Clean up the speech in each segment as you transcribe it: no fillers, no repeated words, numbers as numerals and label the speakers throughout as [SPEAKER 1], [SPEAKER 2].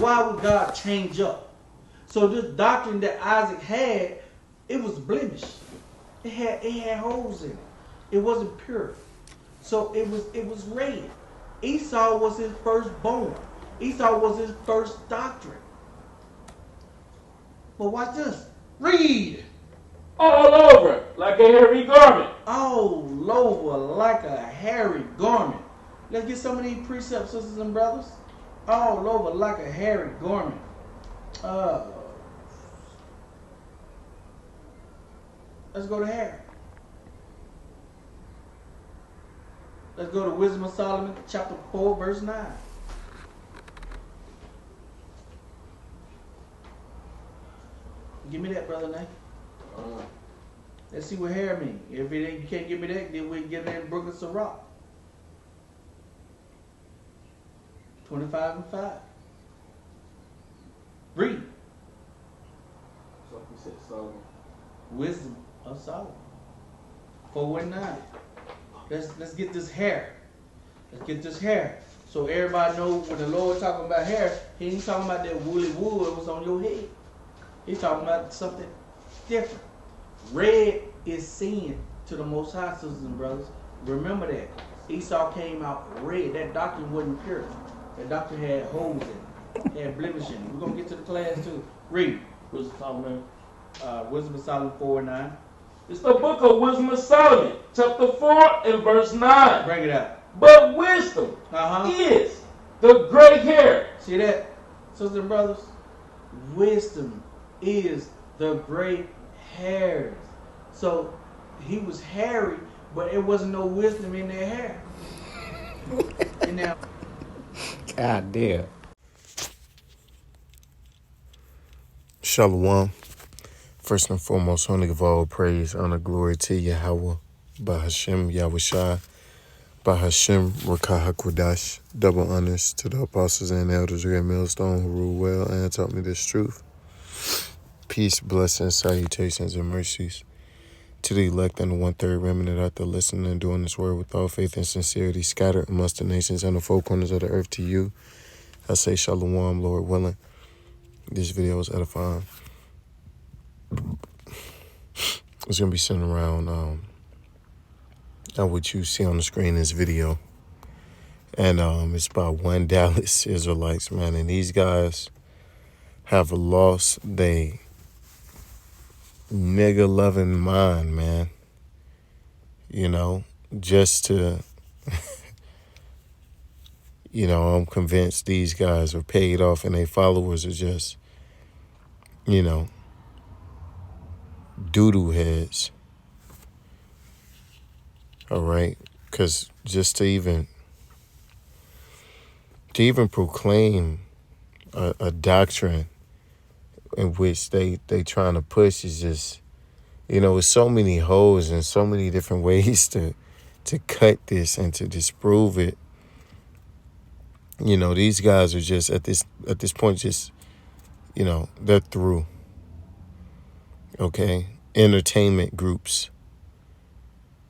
[SPEAKER 1] why would God change up? So this doctrine that Isaac had, it was blemished. It had holes in it. It wasn't pure. So it was red. Esau was his firstborn. Esau was his first doctrine. But watch this. Read.
[SPEAKER 2] All over like a hairy garment.
[SPEAKER 1] All over like a hairy garment. Let's get some of these precepts, sisters and brothers. All over like a hairy garment. Let's go to hair. Let's go to Wisdom of Solomon, chapter 4, verse 9. Give me that, Brother Nate. Let's see what hair means. If it ain't, you can't give me that, then we can get it in Brook of Sirach. 25 and 5. Read.
[SPEAKER 2] So you said Solomon.
[SPEAKER 1] Wisdom of Solomon. 4 and 9. Let's get this hair. Let's get this hair. So everybody knows when the Lord talking about hair, he ain't talking about that woolly wool that was on your head. He's talking about something different. Red is sin to the Most High, sisters and brothers. Remember that. Esau came out red. That doctrine wasn't pure. That doctrine had holes in it. Had blemish in it. We're going to get to the class too. Read.
[SPEAKER 2] Wisdom of Solomon.
[SPEAKER 1] Wisdom of Solomon 4 and 9.
[SPEAKER 2] It's the book of Wisdom of Solomon, chapter 4 and verse 9.
[SPEAKER 1] Bring it out.
[SPEAKER 2] But wisdom is the gray hair.
[SPEAKER 1] See that, sisters and brothers? Wisdom is the gray hairs. So he was hairy, but it wasn't no wisdom in their hair. And now,
[SPEAKER 3] God damn.
[SPEAKER 4] Shalom. First and foremost, I want to give all praise, honor, glory to Yahweh, Bahashem, Yahushai, Bahashem, Rakah HaKodash. Double honors to the apostles and elders of Millstone who rule well and taught me this truth. Peace, blessings, salutations, and mercies to the elect and the one-third remnant out there listening and doing this word with all faith and sincerity, scattered amongst the nations and the four corners of the earth. To you, I say shalom, Lord willing. This video is edifying. It's going to be sitting around what you see on the screen in this video. And it's about one Dallas Israelites, man. And these guys have lost their nigga-loving mind, man. You know, just to, you know, I'm convinced these guys are paid off and their followers are just, you know, doo-doo heads. All right? Because just to even proclaim a doctrine in which they trying to push is just, you know, with so many holes and so many different ways to cut this and to disprove it. You know, these guys are just at this point just, you know, they're through. Okay? Entertainment groups.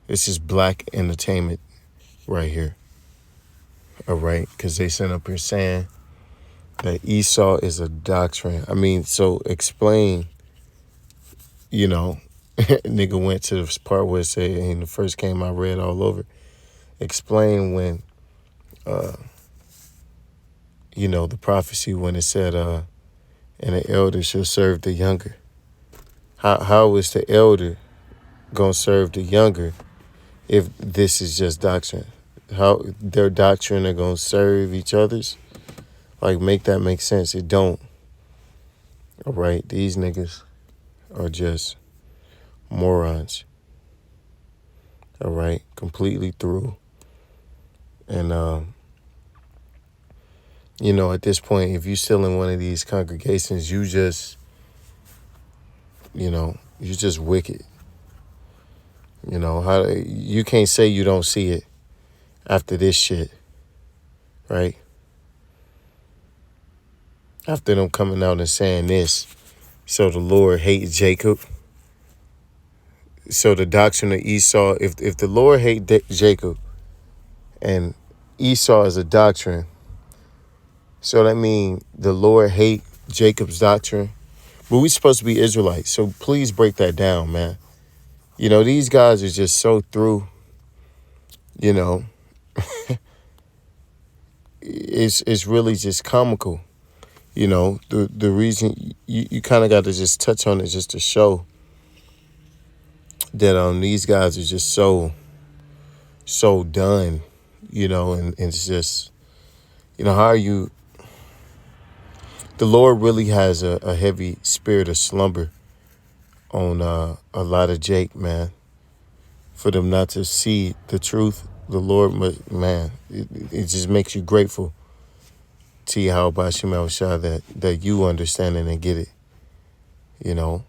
[SPEAKER 4] This is black entertainment right here. All right? Because they sent up here saying that Esau is a doctrine. I mean, so explain, you know, nigga went to this part where it said, and the first came I read all over. Explain when, you know, the prophecy when it said, and the elder shall serve the younger. How is the elder going to serve the younger if this is just doctrine? How their doctrine are going to serve each other's? Like, make that make sense. It don't. All right? These niggas are just morons. All right? Completely through. And, you know, at this point, if you're still in one of these congregations, you just, you know, you're just wicked. You know, you can't say you don't see it after this shit, right? After them coming out and saying this, so the Lord hates Jacob. So the doctrine of Esau, if the Lord hate Jacob and Esau is a doctrine, So that means the Lord hate Jacob's doctrine. But we supposed to be Israelites. So please break that down, man. You know, these guys are just so through, you know. It's really just comical. You know, the reason you kind of got to just touch on it just to show that these guys are just so done, you know, and it's just, you know, how are you? The Lord really has a heavy spirit of slumber on a lot of Jake, man. For them not to see the truth, the Lord must, man, it just makes you grateful to Yahweh Shema Shah that you understand it and get it, you know.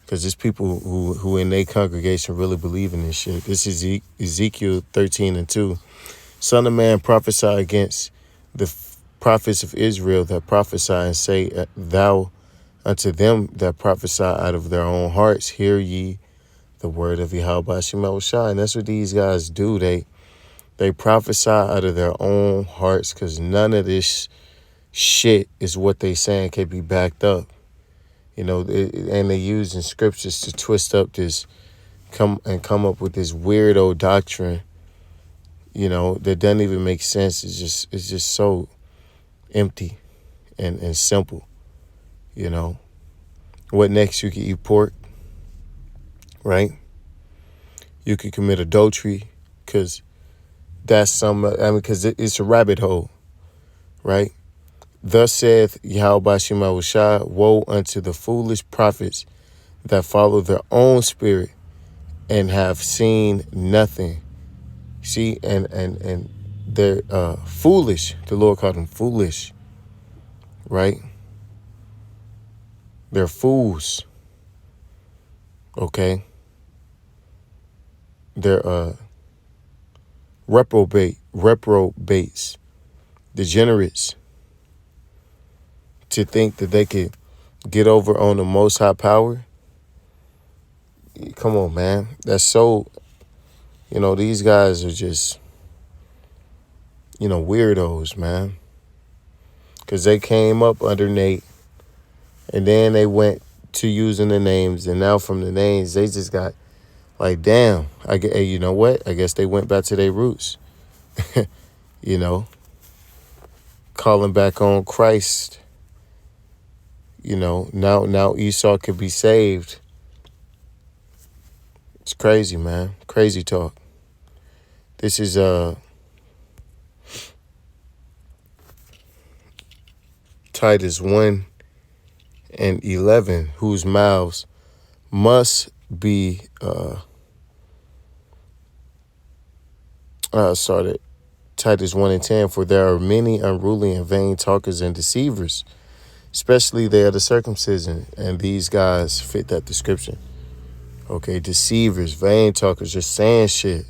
[SPEAKER 4] Because there's people who in their congregation really believe in this shit. This is Ezekiel 13:2. Son of man, prophesy against the prophets of Israel that prophesy and say, thou unto them that prophesy out of their own hearts, hear ye the word of Yahweh Shema Shah. And that's what these guys do. They prophesy out of their own hearts because none of this shit is what they saying can be backed up. You know, and they using scriptures to twist up this, come up with this weirdo doctrine, you know, that doesn't even make sense. It's just so empty and simple, you know. What next? You can eat pork, right? You could commit adultery because that's because it's a rabbit hole, right? Thus saith Yahweh Shema Shah, woe unto the foolish prophets that follow their own spirit and have seen nothing. See, and they're foolish. The Lord called them foolish, right? They're fools, okay? They're reprobates, degenerates, to think that they could get over on the Most High power. Come on, man. That's so, you know, these guys are just, you know, weirdos, man. Because they came up under Nate, and then they went to using the names, and now from the names, they just got like, damn, hey, you know what? I guess they went back to their roots, you know, calling back on Christ. You know, now Esau could be saved. It's crazy, man. Crazy talk. This is Titus 1:11, whose mouths must be Titus 1:10, for there are many unruly and vain talkers and deceivers, especially they are the circumcision, and these guys fit that description. Okay, deceivers, vain talkers, just saying shit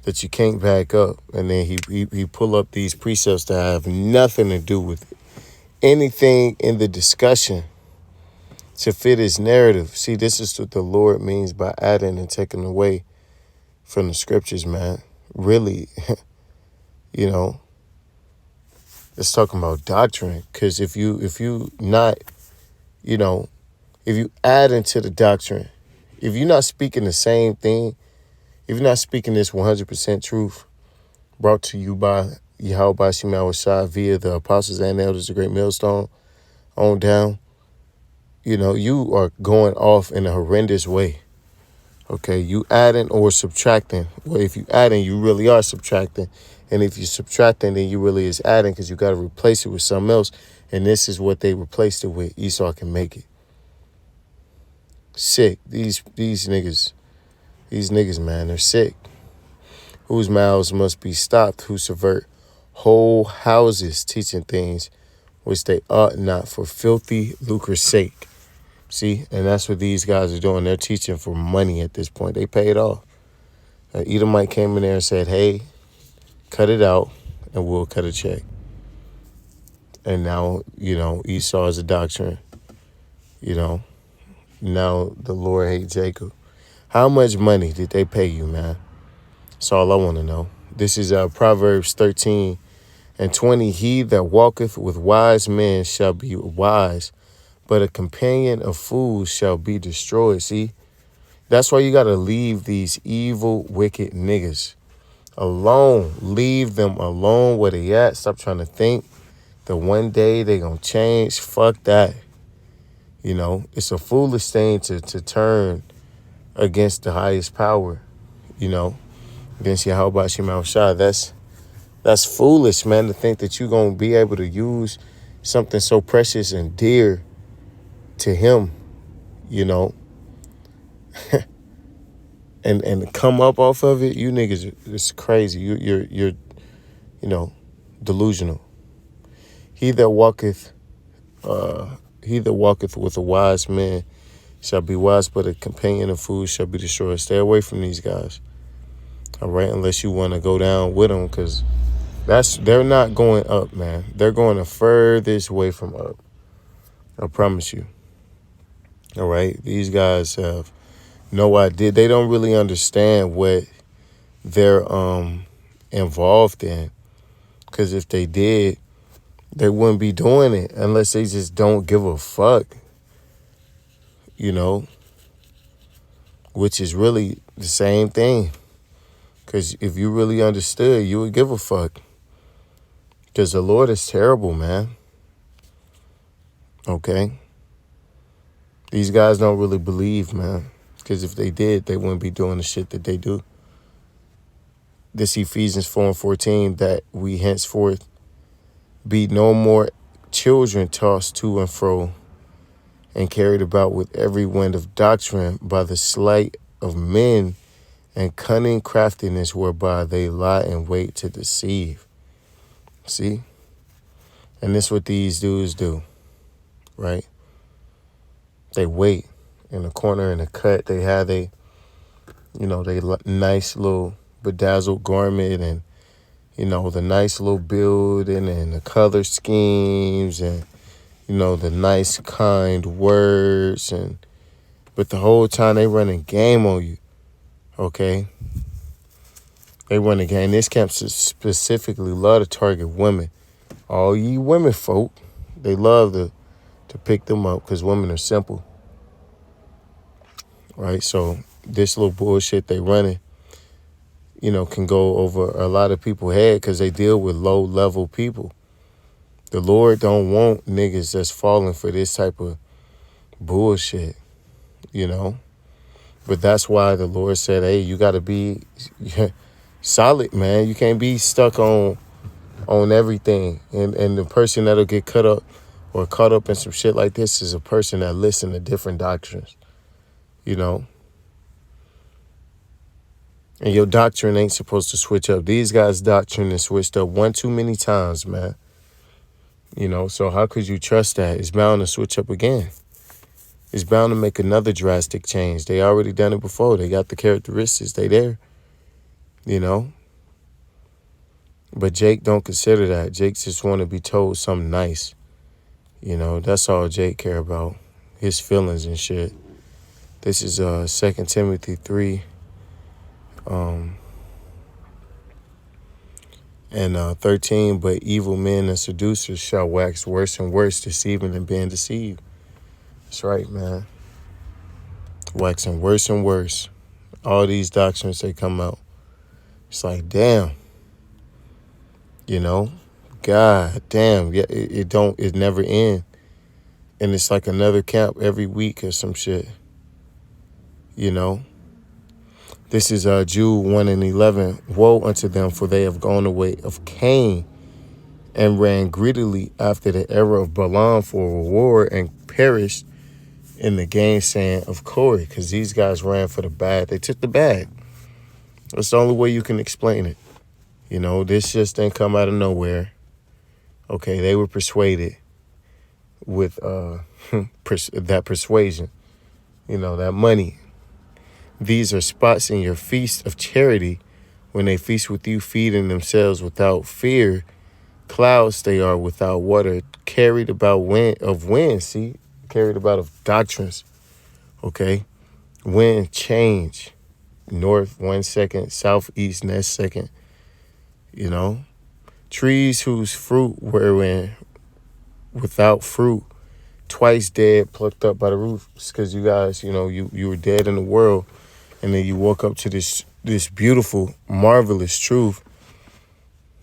[SPEAKER 4] that you can't back up, and then he pull up these precepts that have nothing to do with anything in the discussion to fit his narrative. See, this is what the Lord means by adding and taking away from the scriptures, man. Really, you know, it's talking about doctrine. Because if you not, you know, if you add into the doctrine, if you're not speaking the same thing, if you're not speaking this 100% truth brought to you by Yahweh Shema Shah via the apostles and elders, the great millstone on down, you know, you are going off in a horrendous way. Okay, you adding or subtracting. Well, if you adding, you really are subtracting. And if you're subtracting, then you really is adding, because you got to replace it with something else. And this is what they replaced it with. Esau can make it. Sick. These niggas, man, they're sick. Whose mouths must be stopped, who subvert whole houses, teaching things which they ought not, for filthy lucre's sake. See, and that's what these guys are doing. They're teaching for money at this point. They pay it off. Edomite came in there and said, hey, cut it out and we'll cut a check. And now, you know, Esau is a doctrine. You know, now the Lord hates Jacob. How much money did they pay you, man? That's all I want to know. This is Proverbs 13 And 20, he that walketh with wise men shall be wise, but a companion of fools shall be destroyed. See, that's why you got to leave these evil, wicked niggas alone. Leave them alone where they at. Stop trying to think that one day they going to change. Fuck that. You know, it's a foolish thing to turn against the highest power, you know, against Yahweh Shema Shah. That's foolish, man, to think that you're going to be able to use something so precious and dear to him, you know, and come up off of it. You niggas, it's crazy. You're you know, delusional. He that walketh with a wise man shall be wise, but a companion of fools shall be destroyed. Stay away from these guys, all right, unless you want to go down with them, because they're not going up, man. They're going the furthest way from up. I promise you. All right, these guys have no idea. They don't really understand what they're involved in, because if they did, they wouldn't be doing it unless they just don't give a fuck, you know, which is really the same thing. Because if you really understood, you would give a fuck. Because the Lord is terrible, man. Okay? These guys don't really believe, man. Because if they did, they wouldn't be doing the shit that they do. This Ephesians 4:14, that we henceforth be no more children tossed to and fro and carried about with every wind of doctrine by the sleight of men and cunning craftiness whereby they lie in wait to deceive. See? And this is what these dudes do, right? They wait in the corner, in the cut. They have they nice little bedazzled garment, and, you know, the nice little building and the color schemes and, you know, the nice kind words, but the whole time they running game on you, okay? They run a game. This camp specifically love to target women. All you women folk, they love to pick them up because women are simple, right? So this little bullshit they running, you know, can go over a lot of people's head because they deal with low-level people. The Lord don't want niggas that's falling for this type of bullshit, you know? But that's why the Lord said, hey, you got to be solid, man. You can't be stuck on everything. And the person that'll get caught up in some shit like this is a person that listens to different doctrines, you know? And your doctrine ain't supposed to switch up. These guys' doctrine is switched up one too many times, man. You know, so how could you trust that? It's bound to switch up again. It's bound to make another drastic change. They already done it before. They got the characteristics. They there, you know. But Jake don't consider that. Jake just want to be told something nice. You know, that's all Jake care about. His feelings and shit. This is 2 Timothy 3. And 13, but evil men and seducers shall wax worse and worse, deceiving and being deceived. That's right, man. Waxing worse and worse. All these doctrines, they come out. It's like, damn. You know? God damn. Yeah, it never end. And it's like another camp every week or some shit. You know? This is Jude 1:11. Woe unto them, for they have gone the way of Cain and ran greedily after the error of Balaam for a reward and perished in the gainsaying of Korah. Because these guys ran for the bag. They took the bag. That's the only way you can explain it. You know, this just didn't come out of nowhere. Okay, they were persuaded with that persuasion. You know, that money. These are spots in your feast of charity when they feast with you, feeding themselves without fear. Clouds they are without water, carried about wind, see? Carried about of doctrines, okay? Wind change, north 1 second, southeast next second, you know? Trees whose fruit were without fruit, twice dead, plucked up by the roots. Because you guys, you were dead in the world, and then you woke up to this beautiful, marvelous truth,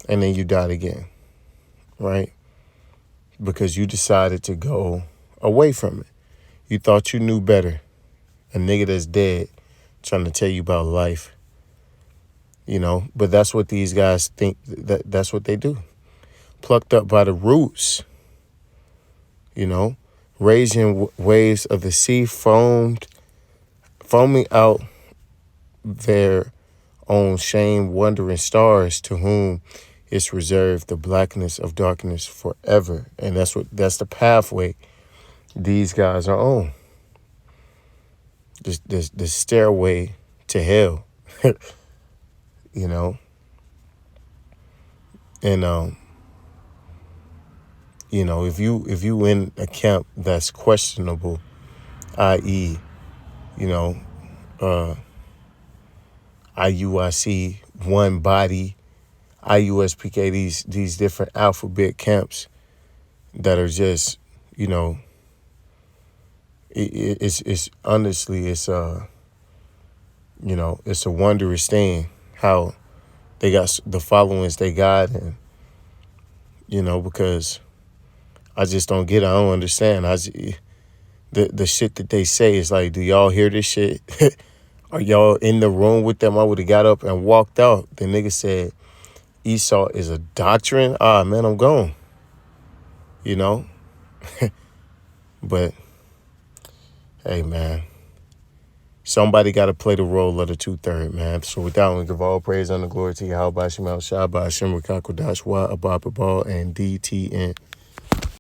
[SPEAKER 4] and then you died again, right? Because you decided to go away from it. You thought you knew better. A nigga that's dead trying to tell you about life. But that's what these guys think. That's what they do. Plucked up by the roots. Raging waves of the sea foaming out their own shame, wandering stars to whom is reserved the blackness of darkness forever. And that's the pathway these guys are on. The stairway to hell. And if you in a camp that's questionable, i.e., IUIC, One Body, IUSPK, these different alphabet camps that are just, it's honestly, it's a wondrous thing how they got the followings they got, and because I just don't get it. I don't understand. The shit that they say is like, do y'all hear this shit? Are y'all in the room with them? I would have got up and walked out. The nigga said Esau is a doctrine. Man, I'm gone. But hey, man, somebody got to play the role of the 2/3, man. So with that, we give all praise and the glory to Yahweh Bashim Al Shah, Bashim Rakakodash, Wa Ababa Ball, and DTN.